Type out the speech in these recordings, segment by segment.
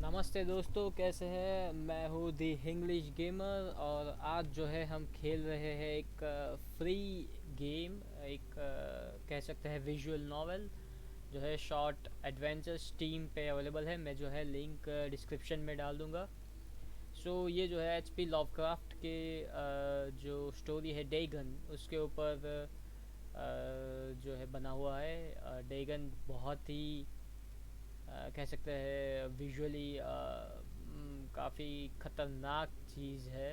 नमस्ते दोस्तों, कैसे हैं। मैं हूँ दी इंग्लिश गेमर और आज जो है हम खेल रहे हैं एक फ्री गेम। एक कह सकते हैं विजुअल नॉवेल जो है शॉर्ट एडवेंचर स्टीम पे अवेलेबल है। मैं जो है लिंक डिस्क्रिप्शन में डाल दूँगा। ये जो है एचपी लवक्राफ्ट के जो स्टोरी है डैगन, उसके ऊपर जो है बना हुआ है। डैगन बहुत ही कह सकते हैं विजुअली काफ़ी ख़तरनाक चीज़ है।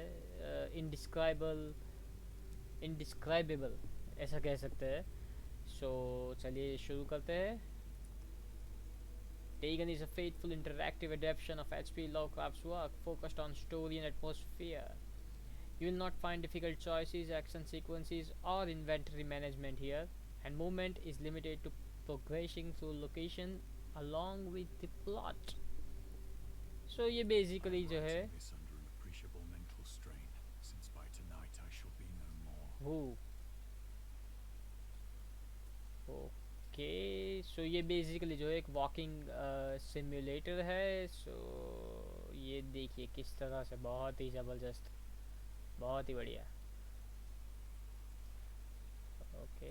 इंडिस्क्राइबेबल ऐसा कह सकते हैं। चलिए शुरू करते हैं। Dagon is a faithful interactive adaptation of H.P. Lovecraft's work focused on story and atmosphere. You will not find difficult choices, action sequences, or inventory management here, and movement is limited to progressing through location along with the plot. ये basically जो है वो okay ये basically जो है एक walking simulator है। ये देखिए किस तरह से बहुत ही ज़बरदस्त, बहुत ही बढ़िया। Okay,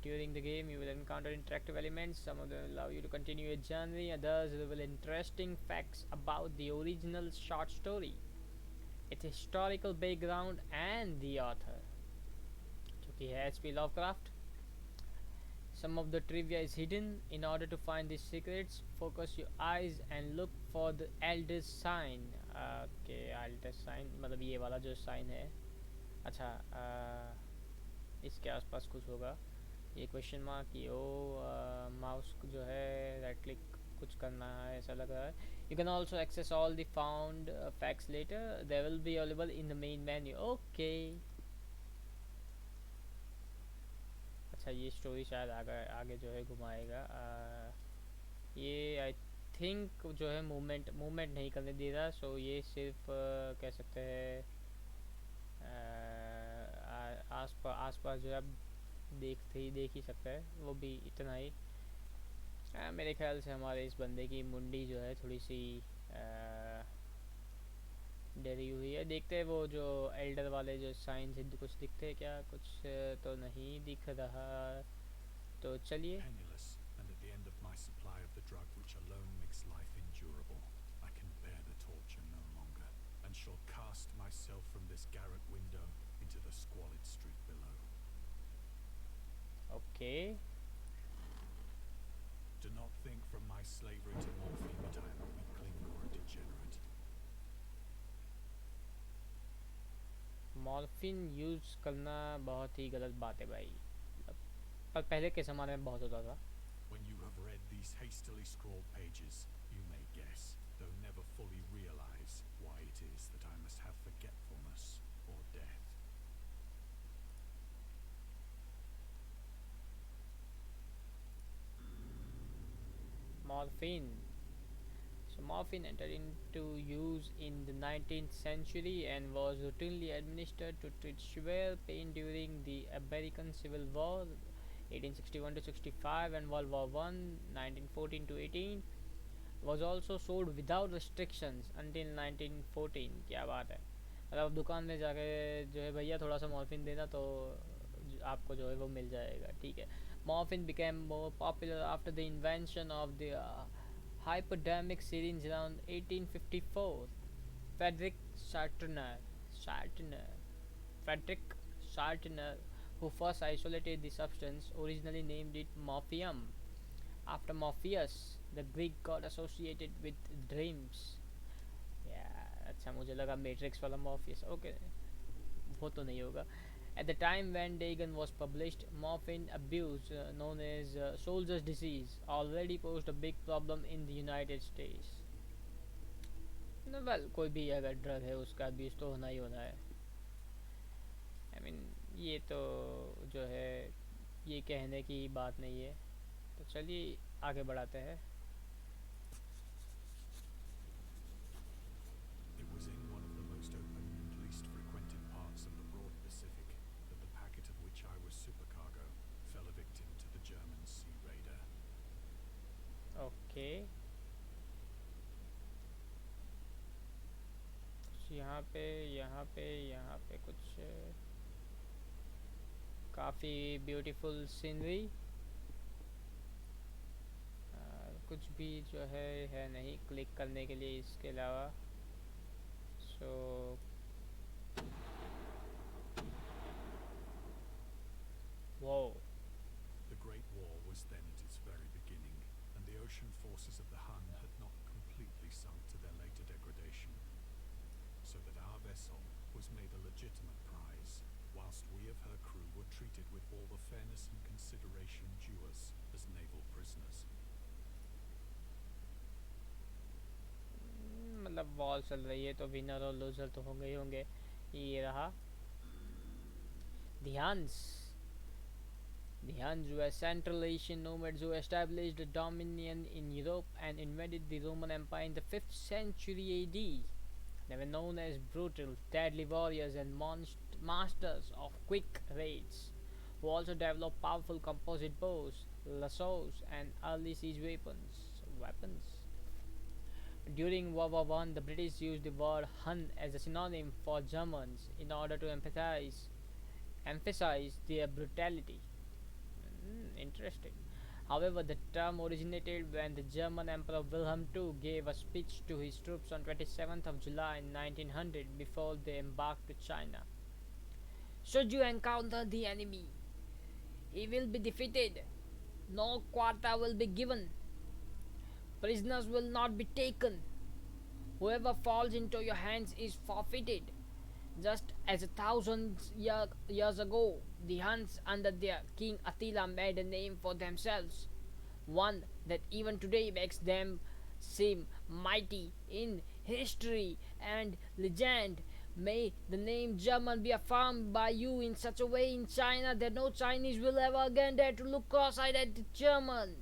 during the game you will encounter interactive elements. Some of them will allow you to continue your journey, others reveal interesting facts about the original short story, its historical background and the author, जो कि है H P Lovecraft. Some of the trivia is hidden. In order to find these secrets, focus your eyes and look for the elder sign. Okay, elder sign मतलब ये वाला जो sign है। अच्छा, इसके आसपास कुछ होगा। ये क्वेश्चन मार्क, ये ओ माउस जो है राइट क्लिक कुछ करना है ऐसा लग रहा है। You can also access all the found facts later, they will be available in the main menu. Okay, अच्छा ये स्टोरी शायद आगे आगे जो है घुमाएगा। ये आई थिंक जो है मूवमेंट मूवमेंट नहीं करने दे रहा। ये सिर्फ कह सकते हैं आस पास जो है आप देख ही सकते हैं, वो भी इतना ही। मेरे ख्याल से हमारे इस बंदे की मुंडी जो है थोड़ी सी डरी हुई है। देखते हैं वो जो एल्डर वाले जो साइन से कुछ दिखते हैं क्या, कुछ तो नहीं दिख रहा। तो चलिए। ओके, मॉर्फिन यूज़ करना बहुत ही गलत बात है भाई। पर पहले के ज़माने में बहुत होता था। Morphine. Morphine entered into use in the 19th century and was routinely administered to treat severe pain during the American Civil War 1861 to 65 and World War One 1914 to 18. Was also sold without restrictions until 1914। क्या बात है। मतलब दुकान में जाके जो है भैया थोड़ा सा मॉर्फिन देना तो आपको जो है वो मिल जाएगा, ठीक है। Morphine became more popular after the invention of the hypodermic syringe around 1854. Frederick Sartner, Frederick Sartner, who first isolated the substance, originally named it morphium after Morpheus, the Greek god associated with dreams. अच्छा मुझे लगा matrix वाला Morpheus. Okay, वो तो नहीं होगा। At the time when Dagon was published, morphine abuse, known as soldier's disease, already posed a big problem in the United States. Well, कोई भी अगर ड्रग है उसका अब्यूज़ तो होना ही होना है। I mean, ये तो जो है ये कहने की बात नहीं है। तो चलिए आगे बढ़ाते हैं। ओके, ओके, यहाँ पे यहाँ पे यहाँ पे कुछ काफ़ी ब्यूटीफुल सीनरी, कुछ भी जो है नहीं क्लिक करने के लिए इसके अलावा। सो वो The Great War was then at its very beginning, and the ocean forces of the Hun had not completely sunk to their later degradation, so that our vessel was made a legitimate prize, whilst we of her crew were treated with all the fairness and consideration due us as naval prisoners. मतलब war चल रही है तो winner और loser तो होंगे ही होंगे। ये रहा ध्यान। The Huns were Central Asian nomads who established a dominion in Europe and invaded the Roman Empire in the 5th century AD. They were known as brutal, deadly warriors and masters of quick raids, who also developed powerful composite bows, lassos, and early siege weapons. During World War One, the British used the word Hun as a synonym for Germans in order to emphasize their brutality. Interesting. However, the term originated when the German Emperor Wilhelm II gave a speech to his troops on 27th of July 1900 before they embarked to China. Should you encounter the enemy, he will be defeated. No quarter will be given. Prisoners will not be taken. Whoever falls into your hands is forfeited. Just as years ago, the Huns under their king Attila made a name for themselves, one that even today makes them seem mighty in history and legend. May the name German be affirmed by you in such a way in China that no Chinese will ever again dare to look cross-eyed at the German.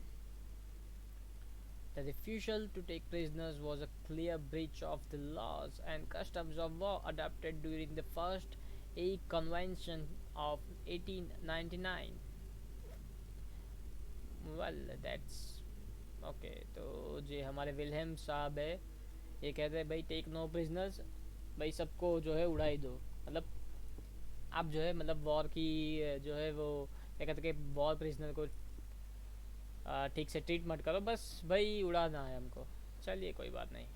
The refusal to take prisoners was a clear breach of the laws and customs of war adopted during the First Hague Convention of 1899. Well, that's okay. तो जे हमारे Wilhelm साहब है, ये कहते हैं भाई take no prisoners, भाई सबको जो है उड़ा ही दो। मतलब आप जो है मतलब वॉर की जो है वो क्या कहते हैं कि वॉर प्रिजनर को ठीक से ट्रीट मत करो, बस भाई उड़ाना है हमको। चलिए कोई बात नहीं।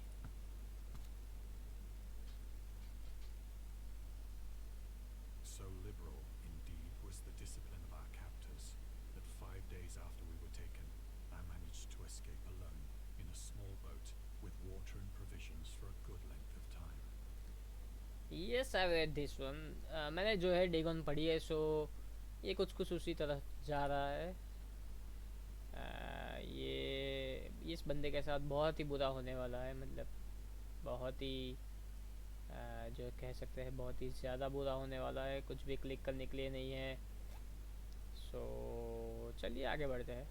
So liberal, indeed, was the discipline of our captors that 5 days after we were taken, I managed to escape alone in a small boat with water and provisions for a good length of time. Yes, I read this one. मैंने जो है डेगन पढ़ी है, सो ये कुछ कुछ उसी तरह जा रहा है। ये इस बंदे के साथ बहुत ही बुरा होने वाला है, मतलब बहुत ही जो कह सकते हैं बहुत ही ज़्यादा बुरा होने वाला है, कुछ भी क्लिक करने के लिए नहीं है। सो चलिए आगे बढ़ते हैं।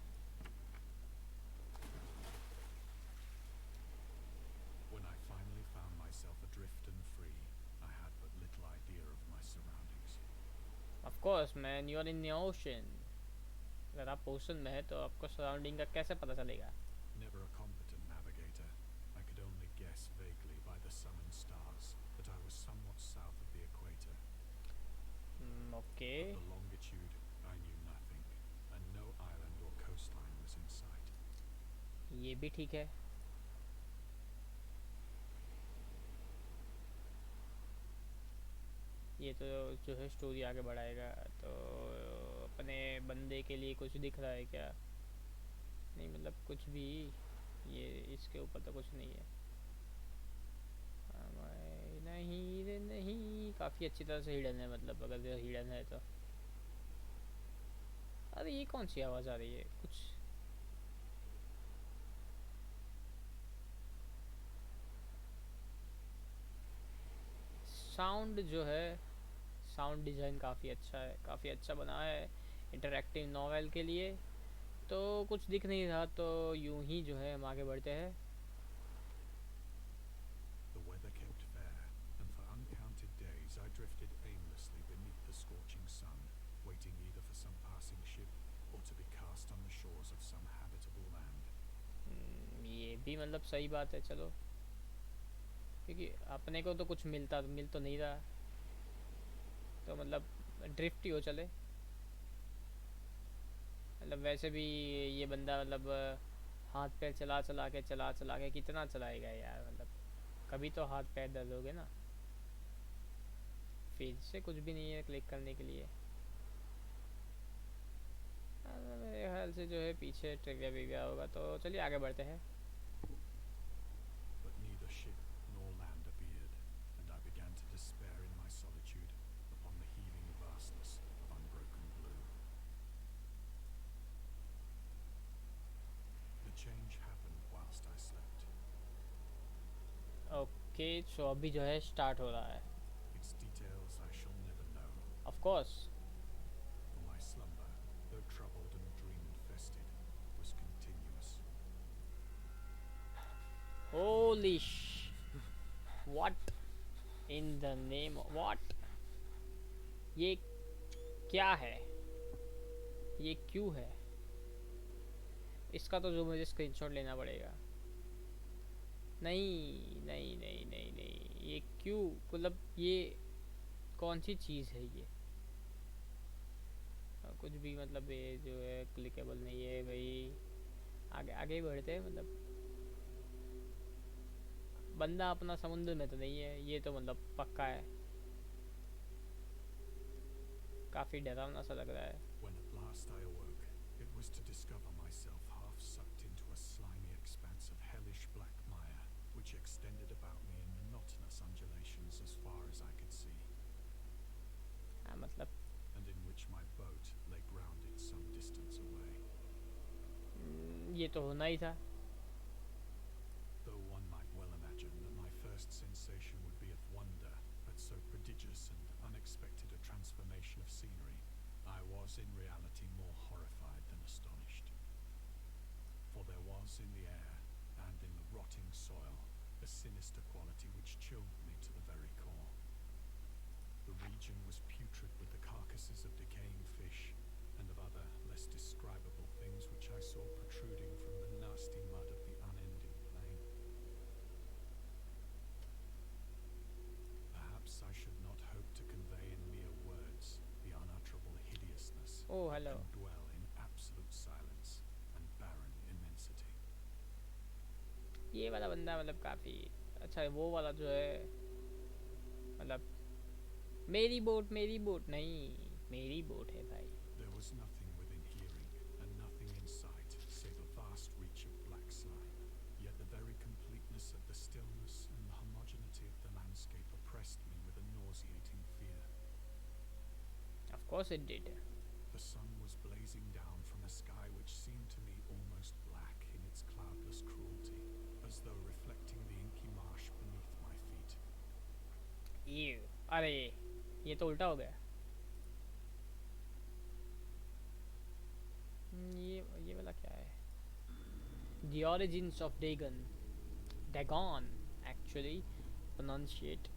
When I finally found myself adrift and free, I had but little idea of my surroundings. Of course man, you are in the ocean. अगर आप ओशन में है तो आपको सराउंडिंग का कैसे पता चलेगा? Never a competent navigator, I could only guess vaguely by the sun and stars that I was somewhat south of the equator. Okay. Of the longitude, I knew nothing, and no island or coastline was in sight. ये भी ठीक है। ये तो जो है story आगे बढ़ाएगा। तो अपने बंदे के लिए कुछ दिख रहा है क्या? नहीं, मतलब कुछ भी, ये इसके ऊपर तो कुछ नहीं है। नहीं रे नहीं, काफ़ी अच्छी तरह से हिडन है, मतलब अगर जो हिडन है तो। अरे ये कौन सी आवाज़ आ रही है? कुछ साउंड जो है, साउंड डिज़ाइन काफ़ी अच्छा है, काफ़ी अच्छा बना है इंटरैक्टिव नॉवेल के लिए। तो कुछ दिख नहीं रहा, तो यूं ही जो है हम आगे बढ़ते हैं। The weather kept fair, and for uncounted days I drifted aimlessly beneath the scorching sun, waiting either for some passing ship or to be cast on the shores of some habitable land. भी मतलब सही बात है, चलो, क्योंकि अपने को तो कुछ मिल तो नहीं रहा, तो मतलब ड्रिफ्ट ही हो चले। मतलब वैसे भी ये बंदा मतलब हाथ पैर चला चला के कितना चलाएगा यार, मतलब कभी तो हाथ पैर दर्द होगे ना। फिर से कुछ भी नहीं है क्लिक करने के लिए। मेरे ख्याल से जो है पीछे ट्रिविया विविया होगा, तो चलिए आगे बढ़ते हैं। But neither ship nor land appeared, and I began to despair in my solitude upon the heaving vastness of unbroken blue. The change happened whilst I slept. Okay, so अभी जो है स्टार्ट हो रहा है। Its details I shall never know, of course. for my slumber, though troubled and dream-infested, was continuous. Holi what in the name what, ये क्या है, ये क्यों है? इसका तो जो मुझे स्क्रीनशॉट लेना पड़ेगा। नहीं नहीं नहीं नहीं नहीं, ये क्यों, मतलब ये कौन सी चीज़ है ये? कुछ भी मतलब ये जो है क्लिकेबल नहीं है भाई। आगे आगे ही बढ़ते हैं, मतलब बंदा अपना समुद्र में तो नहीं है, ये तो मतलब पक्का है। काफ़ी डरावना सा लग रहा है। When at last I awoke, it was to discover myself half sucked into a slimy expanse of hellish black mire, which extended about me in monotonous undulations as far as I could see, हाँ मतलब and in which my boat lay grounded some distance away. ये तो होना ही था। Though one might well imagine that my first sensation would be of wonder at so prodigious and unexpected a transformation of scenery, I was in reality more horrified than astonished. For there was in the air and in the rotting soil a sinister quality which chilled me to the very core. The region was putrid with the carcasses of decaying fish and of other less describable things which I saw protruding from the nasty mud of the unending plain. Perhaps I should not hope to convey in mere words the unutterable hideousness Oh, that hello. can dwell in absolute silence and barren immensity. ये वाला बंदा मतलब काफ़ी अच्छा है। वो वाला जो है मतलब मेरी बोट नहीं, मेरी बोट है भाई। There was nothing within hearing and nothing in sight save a vast reach of black slime. Yet the very completeness of the stillness and the homogeneity of the landscape oppressed me with a nauseating fear. Of course it did. The sun was blazing down from a sky which seemed to me almost black in its cloudless cruelty, as though reflecting the inky marsh beneath my feet. Ew. अरे ये तो उल्टा हो गया। ये वाला क्या है? The origins of Dagon actually pronunciate.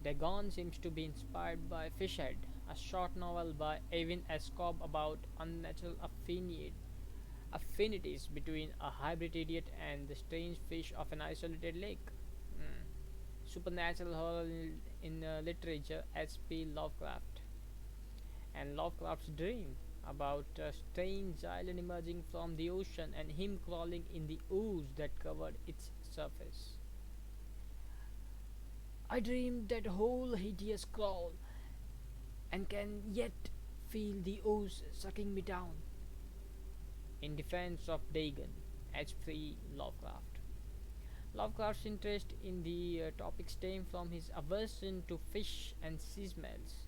Dagon seems to be inspired by Fishhead, a short novel by Evan Escob about unnatural affinities between a hybrid idiot and the strange fish of an isolated lake. Hmm. Supernatural horror in literature, H.P. Lovecraft, and Lovecraft's dream about a strange island emerging from the ocean and him crawling in the ooze that covered its surface. I dreamed that whole hideous crawl and can yet feel the ooze sucking me down. In defense of Dagon, H.P. Lovecraft. Lovecraft's interest in the topic stemmed from his aversion to fish and sea smells.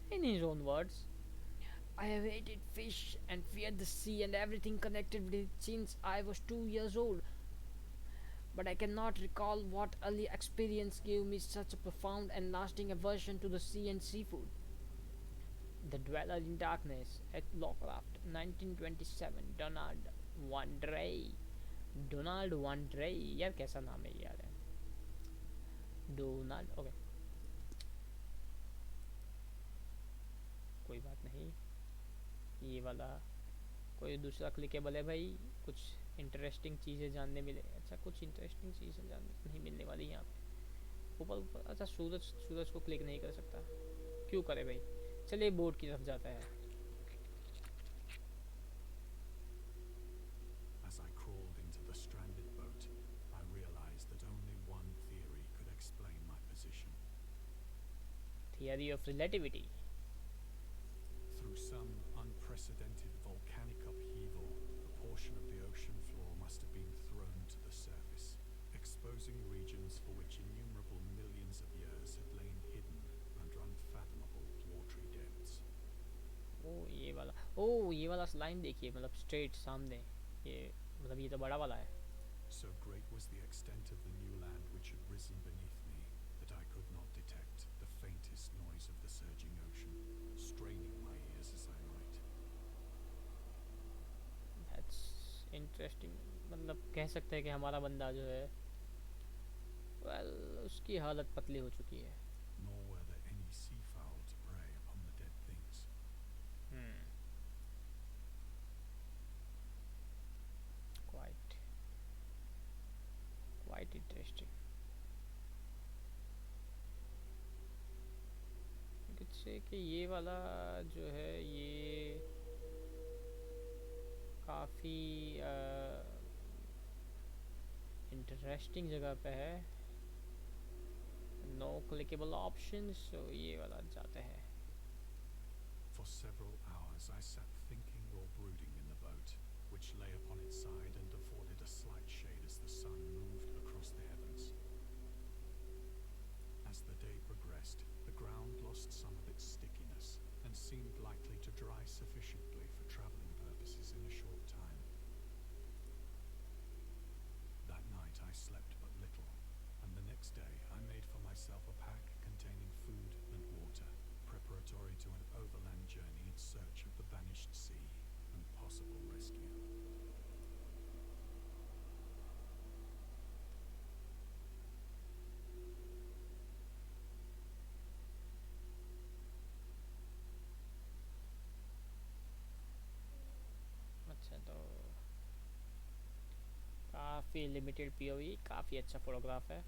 In his own words, I have hated fish and feared the sea and everything connected with it since I was 2 years old. But I cannot recall what early experience gave me such a profound and lasting aversion to the sea and seafood. The Dweller in Darkness at Lovecraft, 1927, Donald वनड्रे, यार कैसा नाम है यार? Donald, okay, कोई बात नहीं। ये वाला कोई दूसरा क्लिकेबल है भाई, कुछ इंटरेस्टिंग चीज़ें जानने मिले। अच्छा, कुछ इंटरेस्टिंग चीज़ें जानने तो नहीं मिलने वाली यहाँ पे। ऊपर ऊपर अच्छा, सूरज सूरज को क्लिक नहीं कर सकता, क्यों करे भाई। चलिए बोर्ड की तरफ जाता है। As I crawled into the stranded boat, I realized that only one theory could explain my position. Theory of relativity. Through some unprecedented volcanic upheaval, a portion of the ocean floor must have been thrown to the surface, exposing regions for which innumerable millions of years had lain hidden under unfathomable watery depths. ये वाला line देखिए, मतलब straight सामने, ये मतलब ये तो बड़ा वाला है। So great was the extent of the new land which had risen beneath me that I could not detect the faintest noise of the surging ocean, straining my ears as I might. That's interesting. मतलब कह सकते हैं कि हमारा बंदा जो है, well उसकी हालत पतली हो चुकी है। Nor were there any seafowl to prey upon the dead things. Quite quite interesting. से कि ये वाला जो है ये काफ़ी इंटरेस्टिंग जगह पे है। नो क्लिकेबल ऑप्शन, सो ये वाला जाते हैं। For several hours I sat thinking or brooding in the boat, which lay upon its side and afforded a slight shade as the sun moved across the heavens. As the day progressed, the ground lost some of its stickiness and seemed likely to dry sufficiently for travelling purposes in a short time. That night I slept but little, and the next day I made for myself a pack containing food and water, preparatory to an overland journey in search of the vanished sea and possible rescue. अच्छा, तो काफ़ी limited POV, काफ़ी अच्छा photograph है।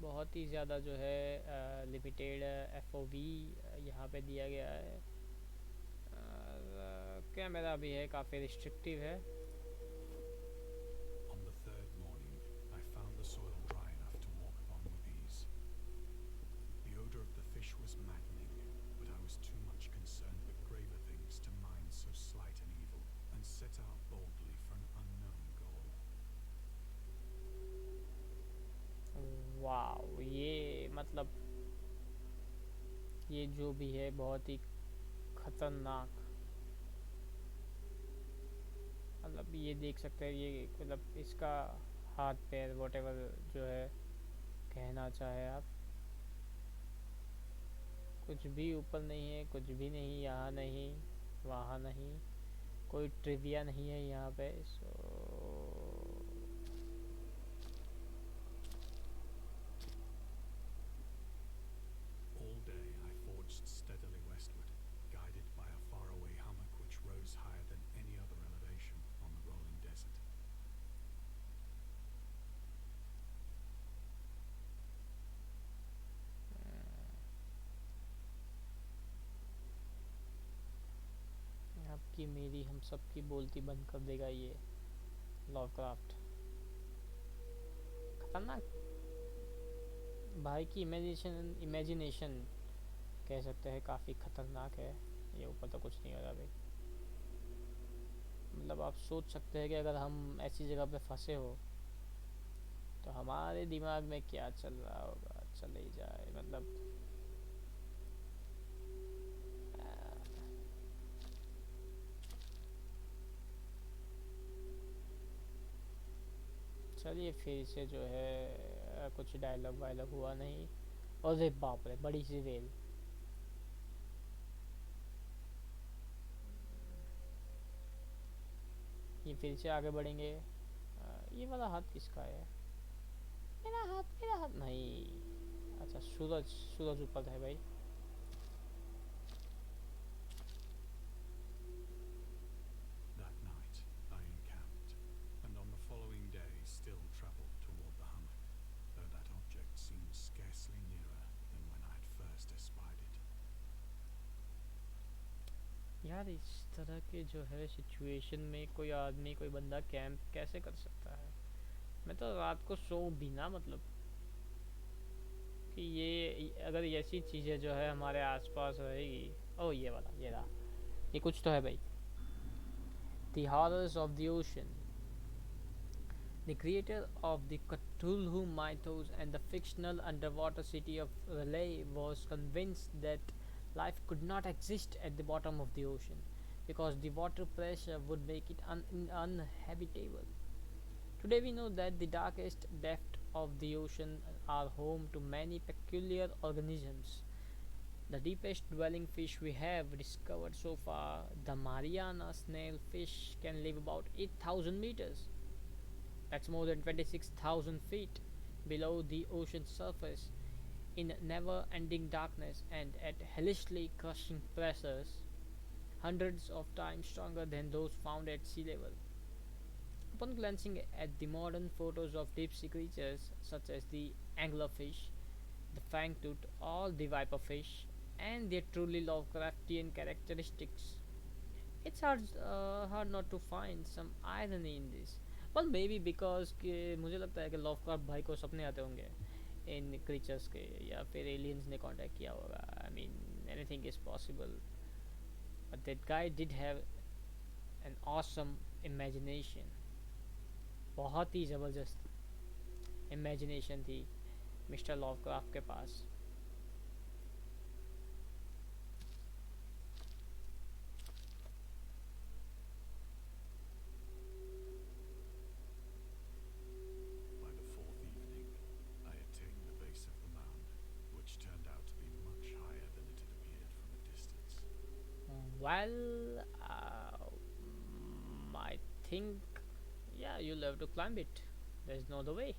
बहुत ही ज़्यादा जो है लिमिटेड एफओवी यहाँ पे दिया गया है। कैमरा भी है, काफ़ी रिस्ट्रिक्टिव है। On the third morning, I found the soil dry enough to walk upon with ease. The odour of the fish was maddening, but I was too much concerned with graver things to mind so slight an evil, and set out boldly for an unknown goal. वाह, ये मतलब ये जो भी है बहुत ही खतरनाक। मतलब ये देख सकते हैं, ये मतलब इसका हाथ पैर वॉटेवर जो है कहना चाहे आप, कुछ भी ऊपर नहीं है, कुछ भी नहीं, यहाँ नहीं वहाँ नहीं, कोई ट्रिविया नहीं है यहाँ पे। सो All day I forged steadily westward, guided by a faraway hummock which rose higher than any other elevation on the rolling desert. आपकी मेरी हम सब की बोलती बंद कर देगा ये लवक्राफ्ट। खतरनाक भाई की इमेजिनेशन कह सकते हैं काफ़ी खतरनाक है। ये ऊपर तो कुछ नहीं हो रहा भाई। मतलब आप सोच सकते हैं कि अगर हम ऐसी जगह पे फंसे हो तो हमारे दिमाग में क्या चल रहा होगा, चले ही जाए मतलब। चलिए फिर से जो है कुछ डायलॉग वायलॉग हुआ नहीं। और रे बाप रे, बड़ी सी वेल। ये फिर से आगे बढ़ेंगे। ये वाला हाथ किसका है? मेरा हाथ नहीं। अच्छा, सूरज सूरज ऊपर है भाई। That night I यार इस तरह के जो है सिचुएशन में कोई आदमी कोई बंदा कैंप कैसे कर सकता है? मैं तो रात को सो भी ना, मतलब कि ये अगर ऐसी चीज़ें जो है हमारे आसपास रहेगी। ओ ये वाला, ये रहा, ये कुछ तो है भाई। The horrors of the ocean. The creator of the Cthulhu mythos and the fictional underwater city of Raleigh was convinced that life could not exist at the bottom of the ocean because the water pressure would make it uninhabitable. Today we know that the darkest depths of the ocean are home to many peculiar organisms. The deepest dwelling fish we have discovered so far, the Mariana snail fish, can live about 8,000 meters. That's more than 26,000 feet below the ocean's surface in never ending darkness and at hellishly crushing pressures, hundreds of times stronger than those found at sea level. Upon glancing at the modern photos of deep sea creatures such as the anglerfish, the fangtooth, or the viperfish, and their truly Lovecraftian characteristics, it's hard not to find some irony in this. Well, maybe because कि मुझे लगता है कि Lovecraft भाई को सपने आते होंगे इन क्रीचर्स के, या फिर एलियंस ने कांटेक्ट किया होगा. I mean anything is possible, but that guy did have an awesome imagination. बहुत ही ज़बरदस्त इमेजिनेशन थी मिस्टर लवक्राफ्ट के पास. By the fourth evening, I attained the base of the mound, which turned out to be much higher than it had appeared from a distance. Well, I think, yeah, you'll have to climb it. There's no other way.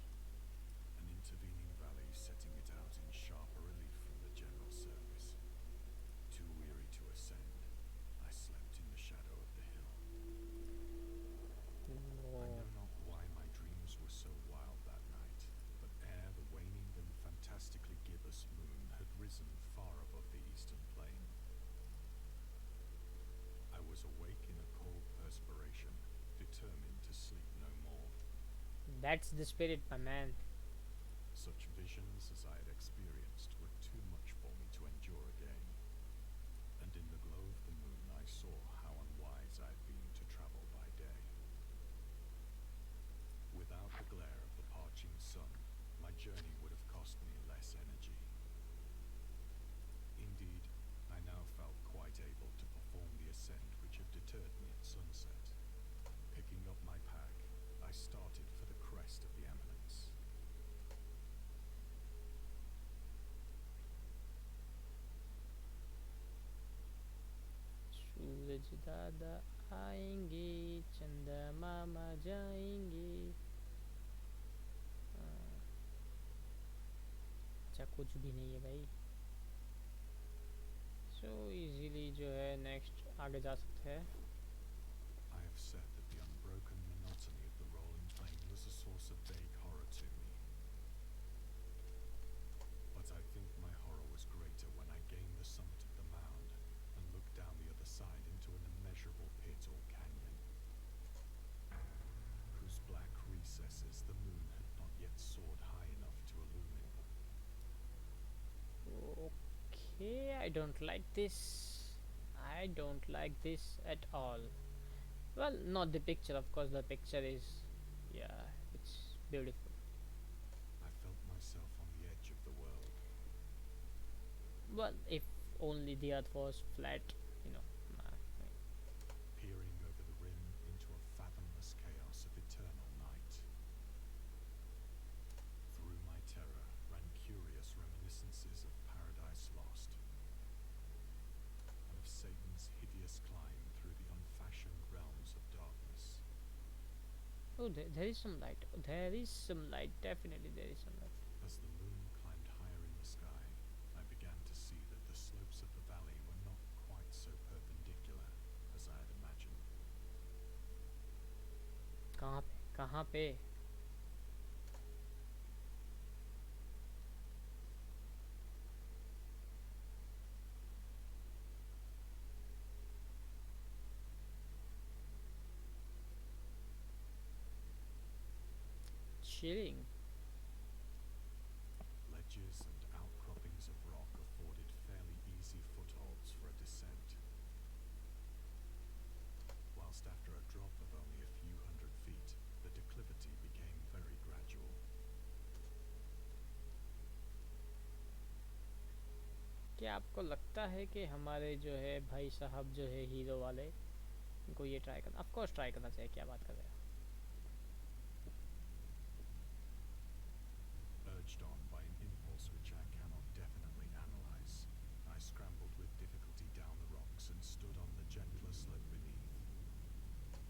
An intervening valley setting it out in sharper relief from the general surface. Too weary to ascend, I slept in the shadow of the hill. I know not why my dreams were so wild that night, but ere the waning and fantastically gibbous moon had risen far above the eastern plain, I was awake in a cold perspiration, determined to sleep no more. That's the spirit, my man. Such visions as I had experienced were too much for me to endure again, and in the glow of the moon I saw how unwise I had been to travel by day. Without the glare of the parching sun, my journey would have cost me less energy. Indeed, I now felt quite able to perform the ascent which had deterred me at sunset. Picking up my pack, I started for the crest of the eminence. सूरज दादा आएंगे, चंदा मामा जाएंगे. अच्छा कुछ भी नहीं है भाई. सो इजीली जो है नेक्स्ट आगे जा सकते हैं. I have said that the unbroken monotony of the rolling plain was a source of vague horror to me. But I think my horror was greater when I gained the summit of the mound and looked down the other side into an immeasurable pit or canyon, whose black recesses the moon had not yet soared high enough to illumine. Okay, I don't like this. I don't like this at all. Well, not the picture, of course. The picture is, yeah, it's beautiful. I felt myself on the edge of the world. Well, if only the earth was flat, you know. Peering over the rim into a fathomless chaos of eternal night. Through my terror ran curious reminiscences of Paradise Lost, and of Satan's hideous climb through the unfashioned realms of darkness. Oh, there is some light. There is some light. Definitely, there is some light. As the moon climbed higher in the sky, I began to see that the slopes of the valley were not quite so perpendicular as I had imagined. कहाँ पे? कहाँ पे? chilling. Ledges and outcroppings of rock afforded fairly easy footholds for a descent, whilst after a drop of only a few hundred feet, the declivity became very gradual. क्या आपको लगता है कि हमारे जो है भाई साहब जो है हीरो वाले, इनको ये ट्राई करना, ऑफ कोर्स ट्राई करना चाहिए, क्या बात कर रहे हैं? Urged on by an impulse which I cannot definitely analyze, I scrambled with difficulty down the rocks and stood on the gentler slope beneath,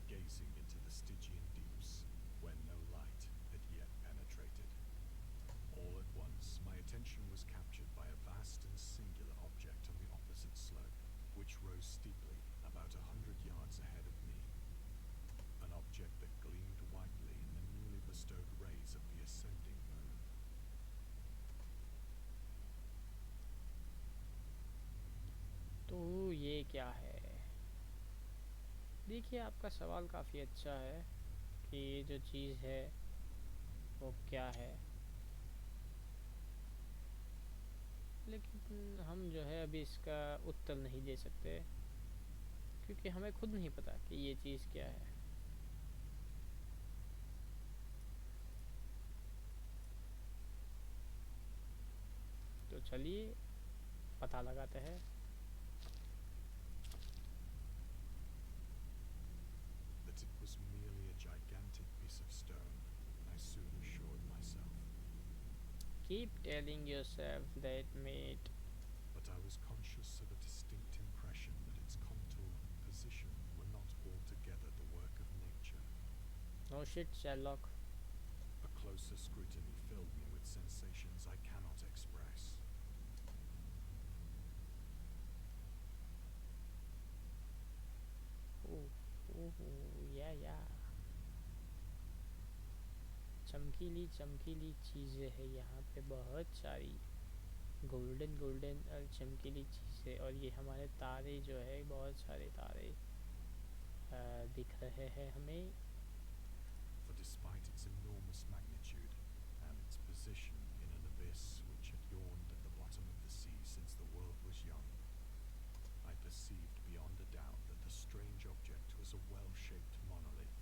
gazing into the Stygian deeps, where no light had yet penetrated. All at once, my attention was captured by a vast and singular object on the opposite slope, which rose steeply about 100 yards ahead of me. An object that gleamed whitely in the newly bestowed rays of the ascending moon. तो ये क्या है? देखिए, आपका सवाल काफ़ी अच्छा है कि ये जो चीज़ है वो क्या है, लेकिन हम जो है अभी इसका उत्तर नहीं दे सकते क्योंकि हमें खुद नहीं पता कि ये चीज़ क्या है। तो चलिए पता लगाते हैं। That it was merely a gigantic piece of stone, I soon assured myself. Keep telling yourself that, mate. But I was conscious of a distinct impression that its contour and position were not altogether the work of nature. No shit, Sherlock. A closer scrutiny filled me with sensations I cannot express. या चमकीली चमकीली चीज़ें हैं यहाँ पे, बहुत सारी golden golden और चमकीली चीज़ें, और ये हमारे तारे जो है, बहुत सारे तारे दिख रहे हैं हमें। For despite its enormous magnitude and its position in an abyss which had yawned at the bottom of the sea since the world was young, I perceived beyond a doubt that the strange object was a well-shaped monolith,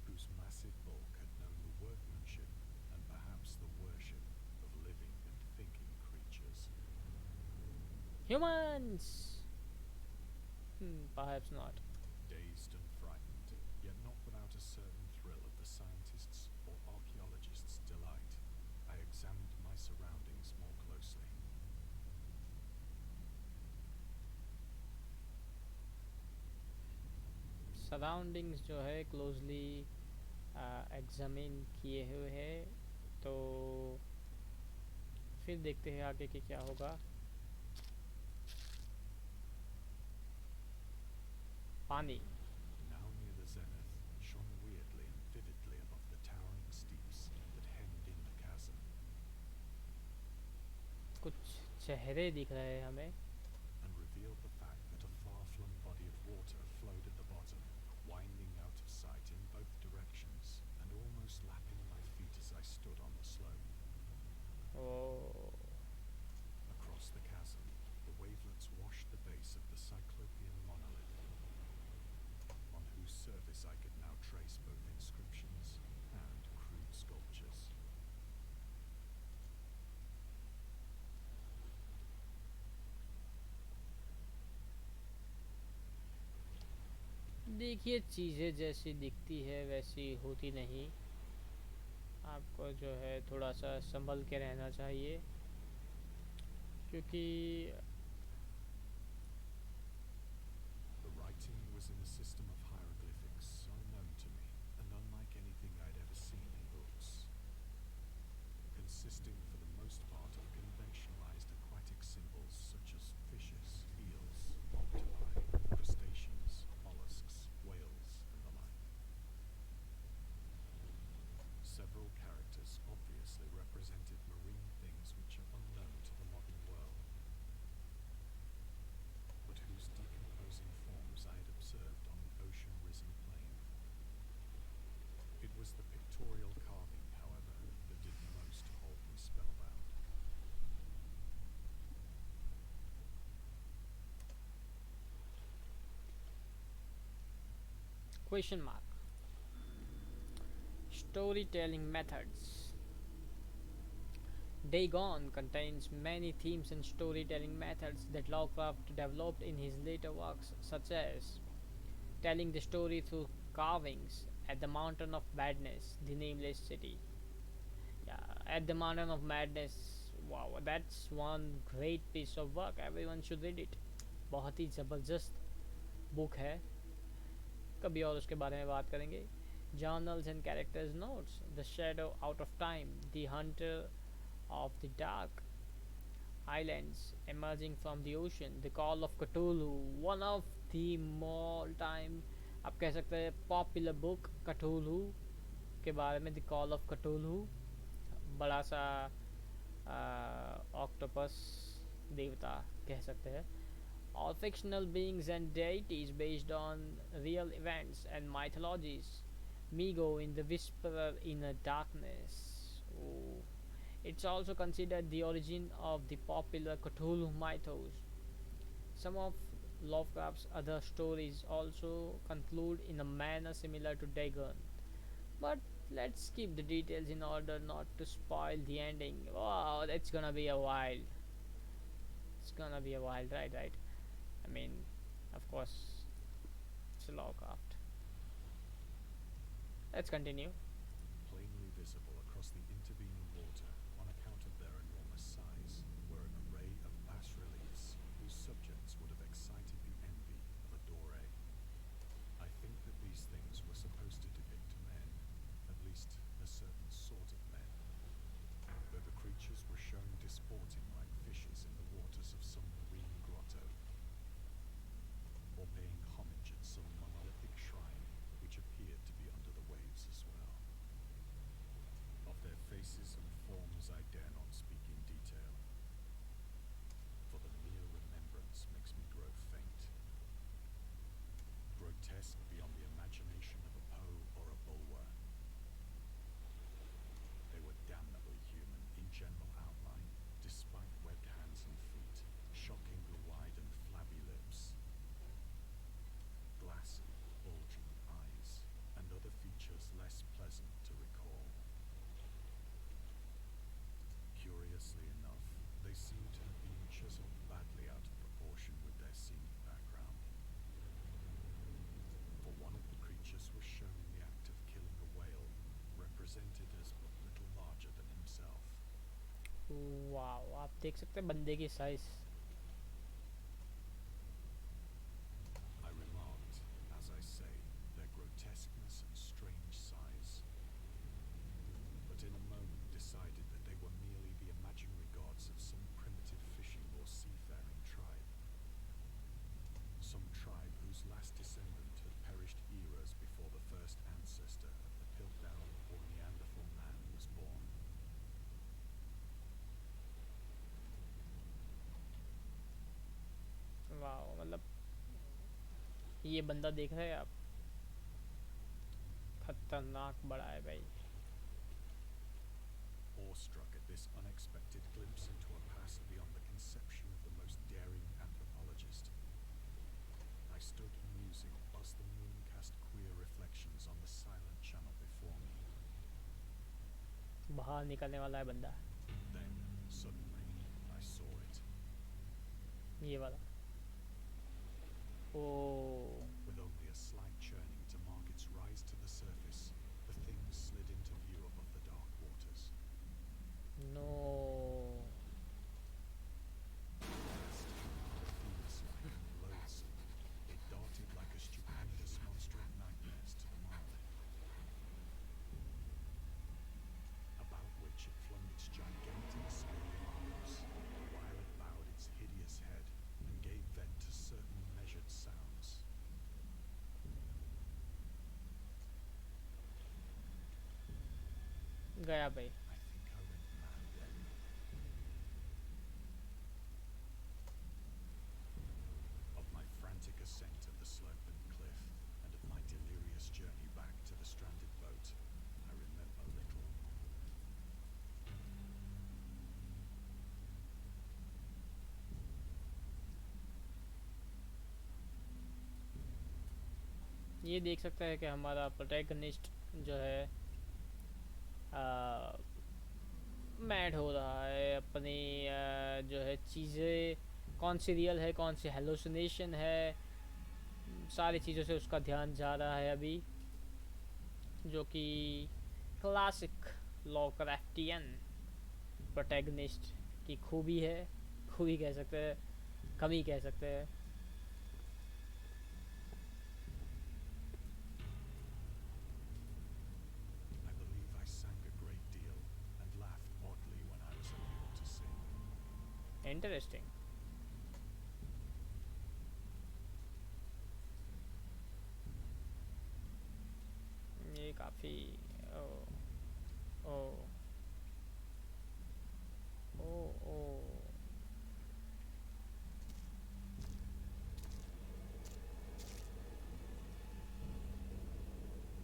whose massive bulk had known the workmanship and perhaps the worship of living and thinking creatures. Humans! Perhaps not. Dazed and frightened, yet not without a certain thrill of the scientist's or archaeologist's delight, I examined my surroundings more closely. Surroundings जो है closely examine किए हुए हैं, तो फिर देखते हैं आगे कि क्या होगा। पानी Now near the zenith, shone weirdly and vividly above the towering steeps that hemmed in the chasm. कुछ चेहरे दिख रहे हैं हमें, And revealed the fact that a far-flung body of water flowed at the bottom, winding out of sight in both directions and almost lapping my feet as I stood on the slope. O Across the chasm, the wavelets washed the base of the cyclopean monolith, on whose surface I could now trace both inscriptions and crude sculptures. देखिए, चीज़ें जैसी दिखती है वैसी होती नहीं, आपको जो है थोड़ा सा संभल के रहना चाहिए, क्योंकि The writing was in a system of hieroglyphics unknown to me and unlike anything I'd ever seen in books, consisting for the most part of conventionalized aquatic symbols such as fishes, eels, octopi, crustaceans, mollusks, whales, and the like. Several characters obviously represented marine things which are unknown to the modern world. Question mark. Storytelling methods. Dagon contains many themes and storytelling methods that Lovecraft developed in his later works, such as telling the story through carvings at the Mountain of Madness, the nameless city. Yeah, at the Mountain of Madness. Wow, that's one great piece of work. Everyone should read it. बहुत ही ज़बरदस्त book है. कभी और उसके बारे में बात करेंगे. Journals and characters notes. The shadow out of time. The hunter of the dark islands emerging from the ocean. The Call of Cthulhu. One of the all time, आप कह सकते हैं, पॉपुलर बुक कटूलू के बारे में. द कॉल ऑफ कटूलू, बड़ा सा octopus देवता कह सकते हैं. All fictional beings and deities based on real events and mythologies. Migo in the Whisperer in the Darkness. Ooh. It's also considered the origin of the popular Cthulhu mythos. Some of Lovecraft's other stories also conclude in a manner similar to Dagon. But let's skip the details in order not to spoil the ending. Wow, that's gonna be a wild. It's gonna be a wild ride, right? I mean, of course, it's a Lovecraft. Let's continue. Plainly visible across the intervening water, on account of their enormous size, were an array of bas-reliefs whose subjects would have excited the envy of a Doré. I think that these things were supposed to depict men, at least a certain sort of men, though the creatures were shown disporting like fishes in the waters of some marine grotto, or paying homage at some monolithic shrine which appeared to be under the waves as well. Of their faces and forms I dare not speak in detail, for the mere remembrance makes me grow faint. Grotesque beyond the imagination of a Poe or a Bulwer. They were damnably human in general outline, despite webbed hands and feet, shockingly wide and flabby lips, glassy, bulging eyes, and other features less pleasant to recall. Curiously enough, they seem to have been chiseled badly out of proportion with their scenic background. For one of the creatures was shown in the act of killing a whale, represented as but little larger than himself. Wow, आप देख सकते हैं बंदे की size. I remarked, as I say, their grotesqueness and strange size, but in a moment decided that they were merely the imaginary gods of some primitive fishing or seafaring tribe. Some tribe whose last descendant had perished eras before the first ancestor of the Piltdown or Neanderthal man was born. Wow, मतलब ये बंदा देख रहे हैं आप, खतरनाक बड़ा है भाई. Awestruck at this unexpected glimpse into a past beyond the conception of the most daring anthropologist, I stood musing whilst the moon cast queer reflections on the silent channel before me. बाहर निकलने वाला है बंदा, Then, suddenly, I saw it. ये वाला. ओ, With only a slight churning to mark its rise to the surface, the thing slid into view above the dark waters. No. Fiend-like and loathsome, it darted like a stupendous monster of nightmares to the marlin, about which it flung its gigantic scaly arms, while it bowed its hideous head and gave vent to certain measured sounds. गया भाई. I think I went mad then. Of my frantic ascent of the sloping cliff, and of my delirious journey back to the stranded boat, I remember little. ये देख सकते हैं कि हमारा protagonist जो है मैड हो रहा है अपनी जो है चीज़ें, कौन सी रियल है कौन सी हेलोसिनेशन है, सारी चीज़ों से उसका ध्यान जा रहा है अभी, जो कि क्लासिक लॉक्राफ्टियन प्रोटैगनिस्ट की खूबी है, खूबी कह सकते हैं, कमी कह सकते हैं. I believe I sang a great deal and laughed oddly when I was unable to sing. Interesting. ये काफ़ी ओ ओ ओ ओ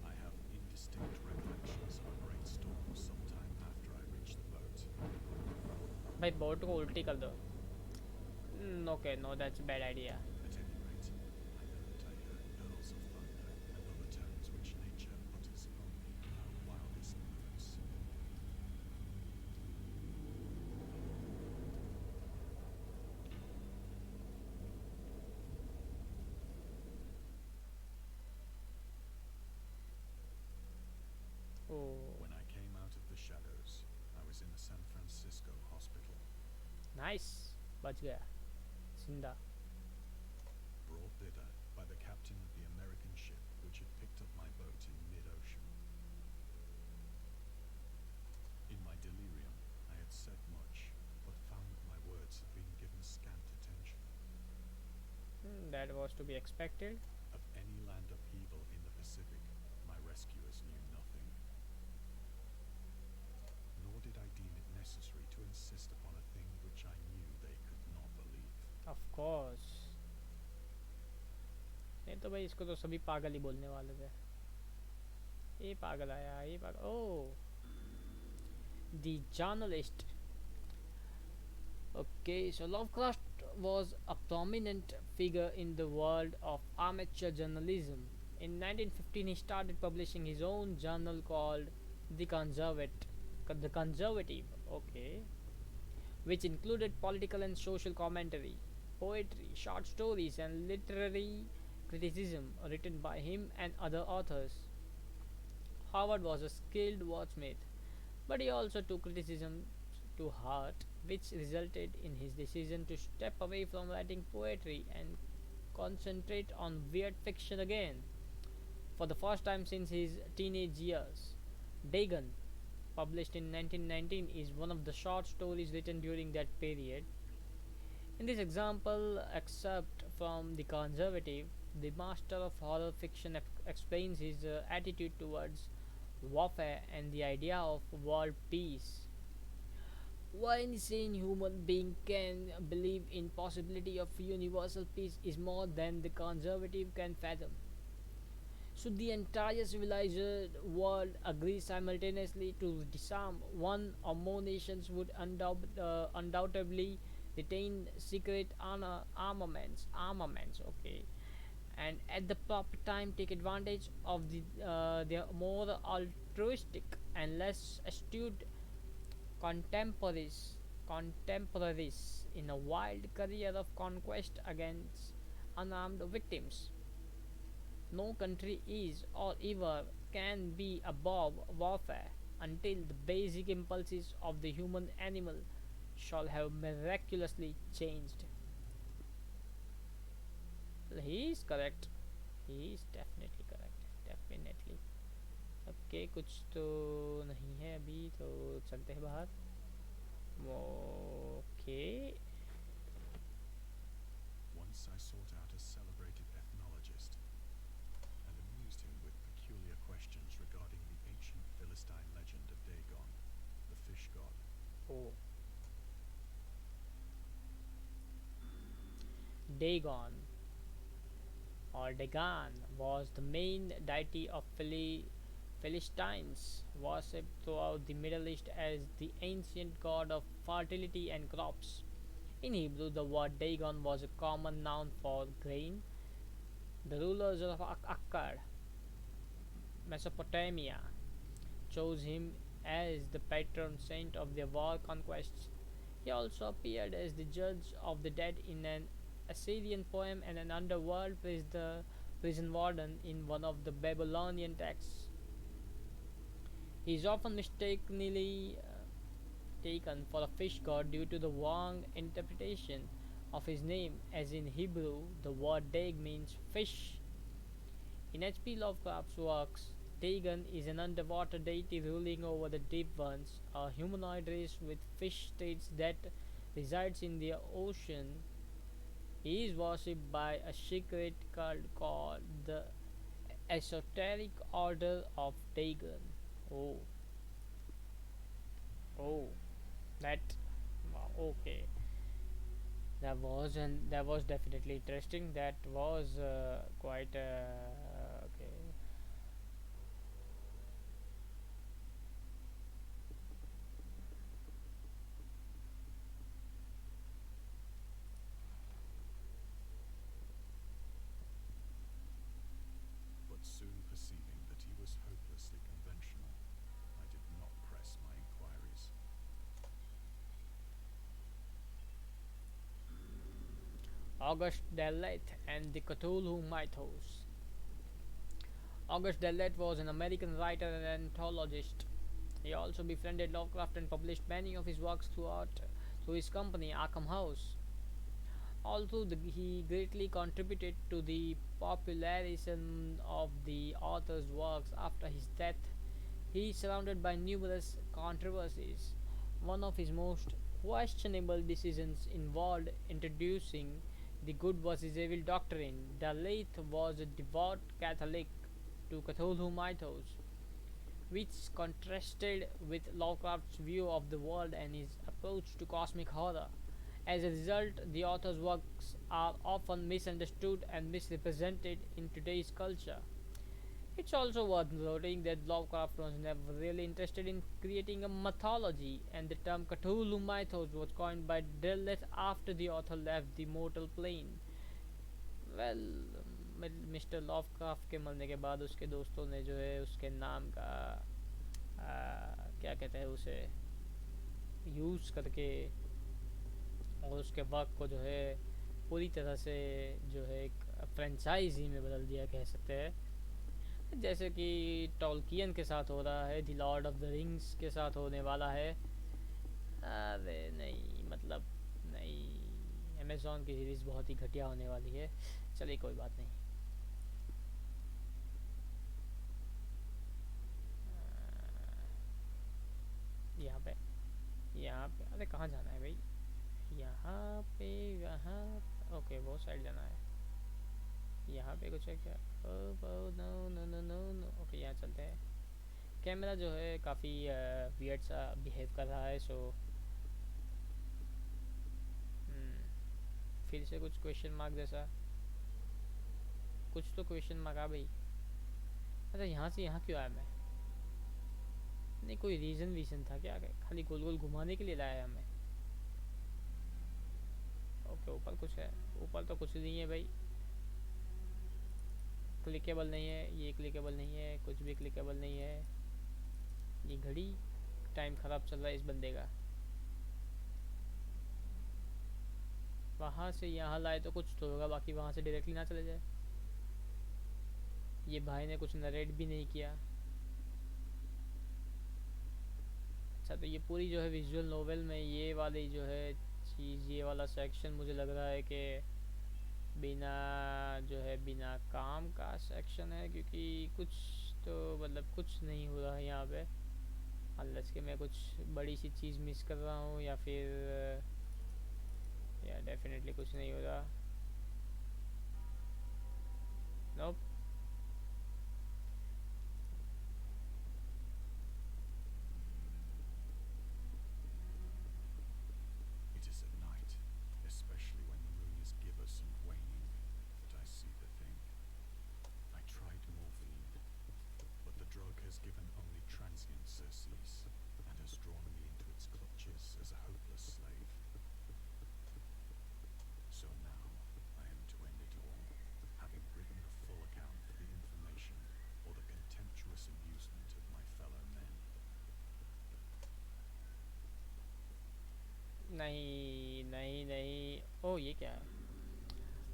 I have indistinct recollections of a great storm sometime after I reached the boat. भाई boat को उल्टी कर दो. Okay, no that's bad idea. At any rate, I know that I heard pearls of thunder and other tones which nature utters only in her wildest moods. Oh When I came out of the shadows, I was in a San Francisco hospital, nice, बच गया जिंदा. brought thither by the captain of the American ship which had picked up my boat in mid-ocean. In my delirium, I had said much, but found that my words had been given scant attention. That was to be expected. Of any land upheaval in the Pacific, my rescuers knew nothing. Nor did I deem it necessary to insist upon a thing which I knew they could not believe. Of course. नहीं तो भाई इसको तो सभी पागल ही बोलने वाले थे. ये पागल आया, ये पागल. Oh the journalist. Okay, so Lovecraft was a prominent figure in the world of amateur journalism. In 1915, he started publishing his own journal called The Conservative, okay, which included political and social commentary, poetry, short stories, and literary criticism written by him and other authors. Howard was a skilled wordsmith, but he also took criticism to heart, which resulted in his decision to step away from writing poetry and concentrate on weird fiction again. For the first time since his teenage years, Dagon, published in 1919, is one of the short stories written during that period. In this example, excerpt from The Conservative, the master of horror fiction explains his attitude towards warfare and the idea of world peace. Why any sane human being can believe in possibility of universal peace is more than the conservative can fathom. Should the entire civilized world agree simultaneously to disarm, one or more nations would undoubtedly retain secret armaments, okay, and at the proper time take advantage of their more altruistic and less astute contemporaries contemporaries in a wild career of conquest against unarmed victims. No country is or ever can be above warfare until the basic impulses of the human animal shall have miraculously changed. Well, he is correct. He is definitely correct. Definitely. Okay कुछ तो नहीं है अभी, तो चलते हैं बाहर. Okay. Once I sought out a celebrated ethnologist and amused him with peculiar questions regarding the ancient Philistine legend of Dagon, the fish god. Oh. Dagon or Dagon was the main deity of Philistines, worshipped throughout the Middle East as the ancient god of fertility and crops. In Hebrew, the word Dagon was a common noun for grain. The rulers of Akkad Mesopotamia, chose him as the patron saint of their war conquests. He also appeared as the judge of the dead in an Assyrian poem and an underworld prison warden in one of the Babylonian texts. He is often mistakenly taken for a fish god due to the wrong interpretation of his name, as in Hebrew the word Dag means fish. In H.P. Lovecraft's works, Dagon is an underwater deity ruling over the deep ones, a humanoid race with fish states that resides in the ocean. He is worshipped by a secret cult called the Esoteric Order of Dagon. Oh, oh, that. Wow, okay. That was definitely interesting. That was quite okay. But soon perceiving that he was hopelessly conventional, I did not press my inquiries. August Derleth and the Cthulhu Mythos. August Derleth was an American writer and anthologist. He also befriended Lovecraft and published many of his works through his company Arkham House. Although he greatly contributed to the popularization of the author's works after his death, he is surrounded by numerous controversies. One of his most questionable decisions involved introducing the good versus evil doctrine. Daleth was a devout Catholic to Cthulhu mythos, which contrasted with Lovecraft's view of the world and his approach to cosmic horror. As a result, the author's works are often misunderstood and misrepresented in today's culture. It's also worth noting that Lovecraft was never really interested in creating a mythology, and the term Cthulhu mythos was coined by Derleth after the author left the mortal plane. Well, mister Lovecraft के मरने के बाद उसके दोस्तों ने जो है उसके नाम का क्या कहते हैं उसे यूज़ करके और उसके वर्क को जो है पूरी तरह से जो है एक फ्रेंचाइजी में बदल दिया कह सकते हैं, जैसे कि टॉलकियन के साथ हो रहा है, the Lord of the rings के साथ होने वाला है। अरे नहीं, मतलब नहीं, अमेज़ॉन की सीरीज़ बहुत ही घटिया होने वाली है। चलिए कोई बात नहीं। यहाँ पे अरे कहाँ जाना है भाई? यहाँ पे, यहाँ, ओके वो साइड जाना है। यहाँ पे कुछ है क्या? No no no no no, okay यहाँ चलते हैं। कैमरा जो है काफ़ी वियर्ड सा बिहेव कर रहा है, सो फिर से कुछ क्वेश्चन मार्क जैसा कुछ तो क्वेश्चन मार्क आ भाई। अच्छा यहाँ से यहाँ क्यों आया मैं? नहीं कोई रीज़न था क्या? खाली गोल गोल घुमाने के लिए लाया हमें? ओके ऊपर कुछ है, ऊपर तो कुछ नहीं है भाई। क्लिकेबल नहीं है, ये क्लिकेबल नहीं है, कुछ भी क्लिकेबल नहीं है। ये घड़ी टाइम ख़राब चल रहा है इस बंदे का। वहाँ से यहाँ लाए तो कुछ तो होगा, बाकी वहाँ से डायरेक्टली ना चले जाए। ये भाई ने कुछ नरेट भी नहीं किया। अच्छा तो ये पूरी जो है विजुअल नोवेल में ये वाली जो है चीज़, ये वाला सेक्शन मुझे लग रहा है कि बिना जो है बिना काम का सेक्शन है, क्योंकि कुछ तो मतलब कुछ नहीं हो रहा है यहाँ पे, अनलेस कि मैं कुछ बड़ी सी चीज़ मिस कर रहा हूँ या फिर या डेफिनेटली कुछ नहीं हो रहा। नोप। It is at night, especially when the moon is gibbous and waning, that I see the thing. I tried morphine, but the drug has given only transient surcease and has drawn me into its clutches as a hopeless slave. So now I am to end it all, having written a full account नहीं नहीं नहीं, ओ ये क्या है?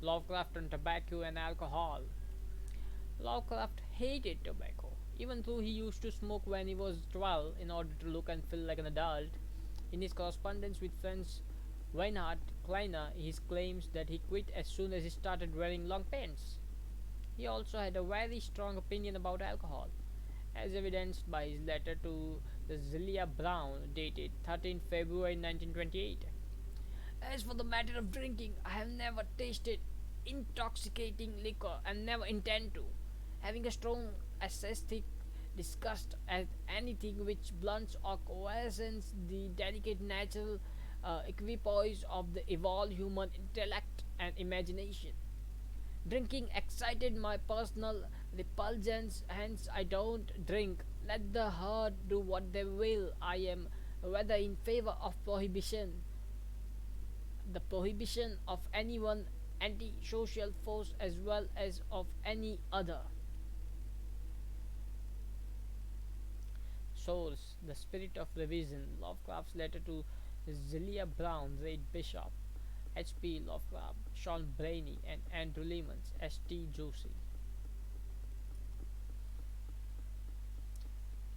Lovecraft on tobacco and alcohol. Lovecraft hated tobacco, even though he used to smoke when he was 12 in order to look and feel like an adult. In his correspondence with friends Weinhard Kleiner, he claims that he quit as soon as he started wearing long pants. He also had a very strong opinion about alcohol, as evidenced by his letter to the Zelia Brown dated 13 February 1928. As for the matter of drinking, I have never tasted intoxicating liquor and never intend to, having a strong aesthetic disgust at anything which blunts or coercions the delicate natural equipoise of the evolved human intellect and imagination. Drinking excited my personal repulsions, hence I don't drink. Let the herd do what they will. I am rather in favor of prohibition, the prohibition of any one anti-social force as well as of any other. Source: The Spirit of Revision. Lovecraft's letter to Zelia Brown, Reid Bishop, H.P. Lovecraft, Sean Brainey, and Andrew Lemons, S.T. Josie.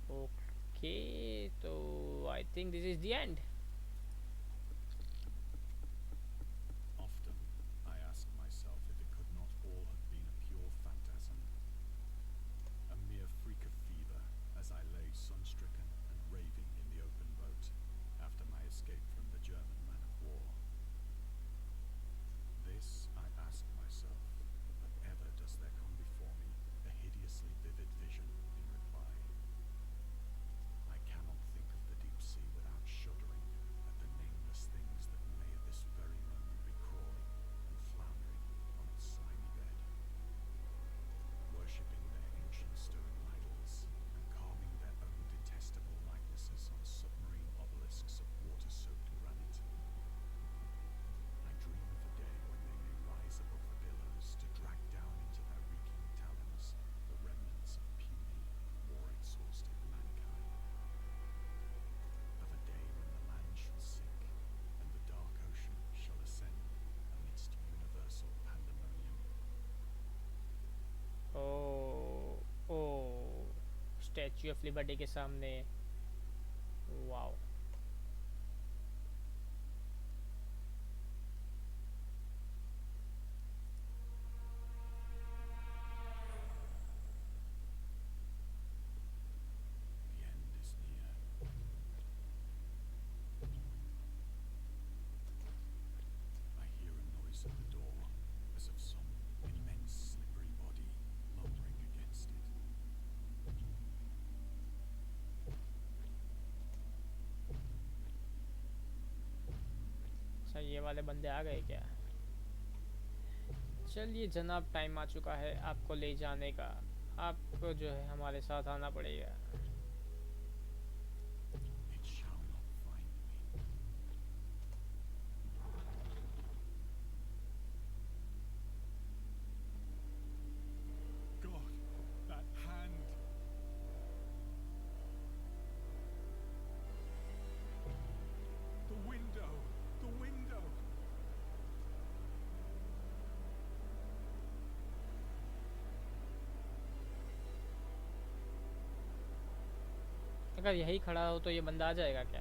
Okay, so I think this is the end. Often I ask myself if it could not all have been a pure phantasm, a mere freak of fever, as I lay sun-stricken and raving in the open boat after my escape from the German man-of-war. This I ask myself, but ever does there come before me a hideously vivid vision in reply. I cannot think of the deep sea without shuddering at the nameless things that may at this very moment be crawling and floundering on its slimy bed, worshipping their ancient stone idols and carving their own detestable likenesses on submarine obelisks of water-soaked granite. I dream of a day when they may rise above the billows to drag down into their reeking talons the remnants of puny, war-exhausted mankind. Of a day when the land shall sink and the dark ocean shall ascend amidst universal pandemonium. Oh Statue of Liberty के सामने, wow. The end is near. I hear a noise at the door, as of some immense slippery body lumbering against it. अच्छा, ये वाले बंदे आ गए क्या? चलिए जनाब, टाइम आ चुका है आपको ले जाने का। आपको जो है हमारे साथ आना पड़ेगा। It shall not find me. God, that hand! The window! The window! अगर यही खड़ा हो तो ये बंदा आ जाएगा क्या?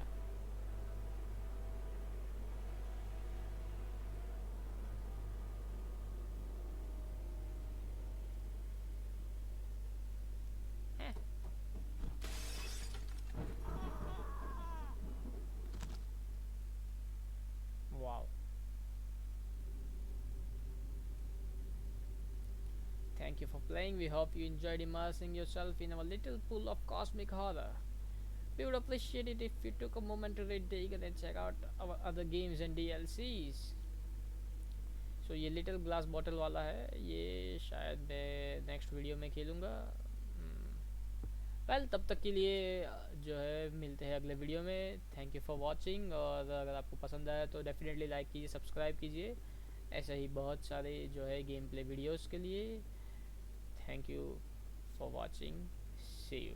हैं? Wow. Thank you for playing. We hope you enjoyed immersing yourself in our little pool of cosmic horror. We would appreciate it if you took a moment to read Dagon and check out our other games and DLCs. So ये little glass bottle वाला है, ये शायद मैं next video में खेलूँगा। Well तब तक के लिए जो है मिलते हैं अगले वीडियो में। थैंक यू फॉर वॉचिंग, और अगर आपको पसंद आया तो डेफिनेटली लाइक कीजिए, सब्सक्राइब कीजिए, ऐसे ही बहुत सारे जो है गेम प्ले वीडियोज़ के लिए। Thank you for watching, see you.